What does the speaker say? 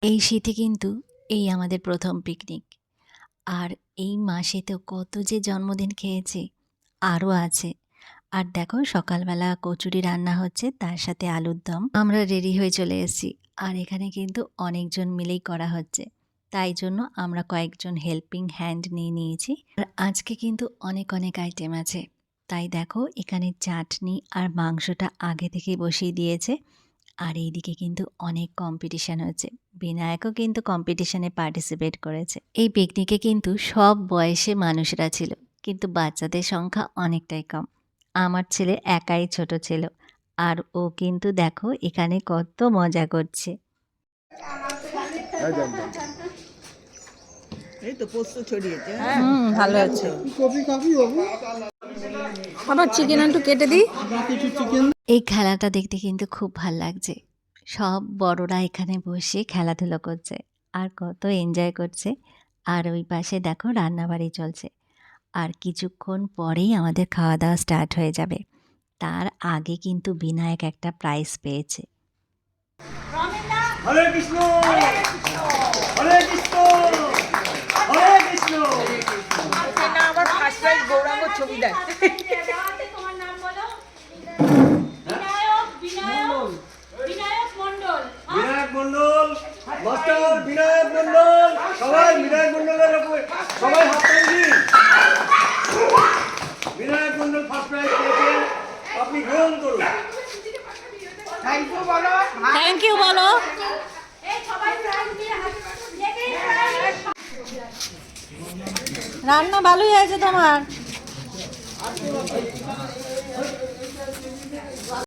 এই শীতে কিন্তু এই আমাদের প্রথম পিকনিক। আর এই মাসে তো কত যে জন্মদিন খেয়েছি, আরও আছে। আর দেখো সকালবেলা কচুরি রান্না হচ্ছে, তার সাথে আলুর দম। আমরা রেডি হয়ে চলে এসেছি। আর এখানে কিন্তু অনেকজন মিলেই করা হচ্ছে, তাই জন্য আমরা কয়েকজন হেল্পিং হ্যান্ড নিয়ে নিয়েছি। আর আজকে কিন্তু অনেক অনেক আইটেম আছে, তাই দেখো এখানে চাটনি আর মাংসটা আগে থেকেই বসিয়ে দিয়েছে। আর এইদিকে কিন্তু অনেক কম্পিটিশান হচ্ছে, বিনায়কও কিন্তু কম্পিটিশানে পার্টিসিপেট করেছে। এই পিকনিকে কিন্তু সব বয়সে মানুষরা ছিল, কিন্তু বাচ্চাদের সংখ্যা অনেকটাই কম। আমার ছেলে একাই ছোট ছিল, আর ও কিন্তু দেখো এখানে কত মজা করছে। এই তো পোস্ত ছড়িয়েছে। ভালো আছে। আমার চিকেন একটু কেটে দিই। এই খেলাটা দেখতে কিন্তু খুব ভাল লাগছে। সব বড়রা এখানে বসে খেলাধুলো করছে আর কত এনজয় করছে। আর ওই পাশে দেখো রান্নাবাড়ি চলছে। আর কিছুক্ষণ পরেই আমাদের খাওয়া দাওয়া স্টার্ট হয়ে যাবে। তার আগে কিন্তু বিনায়ক একটা প্রাইজ পেয়েছে। হরে কৃষ্ণ হরে কৃষ্ণ হরে কৃষ্ণ। না আমার ফার্স্ট প্রাইজ গৌরাঙ্গ ছবি দেয়। তোমার নাম বলো। বিনায়ক বিনায়ক বিনায়ক মণ্ডল। বিনায়ক মণ্ডল, মাস্টার বিনায়ক মণ্ডল, সবাই বিনায়ক মণ্ডলের উপরে সবাই হাত দিন। বিনায়ক মণ্ডল ফার্স্ট প্রাইজ পেয়েছেন, আপনি গ্রহণ করুন। থ্যাংক ইউ বলো। থ্যাংক ইউ বলো। এই সবাই প্রাইজ দিয়ে হাত লেগেই প্রাইজ। রান্না ভালোই হয়েছে তোমার।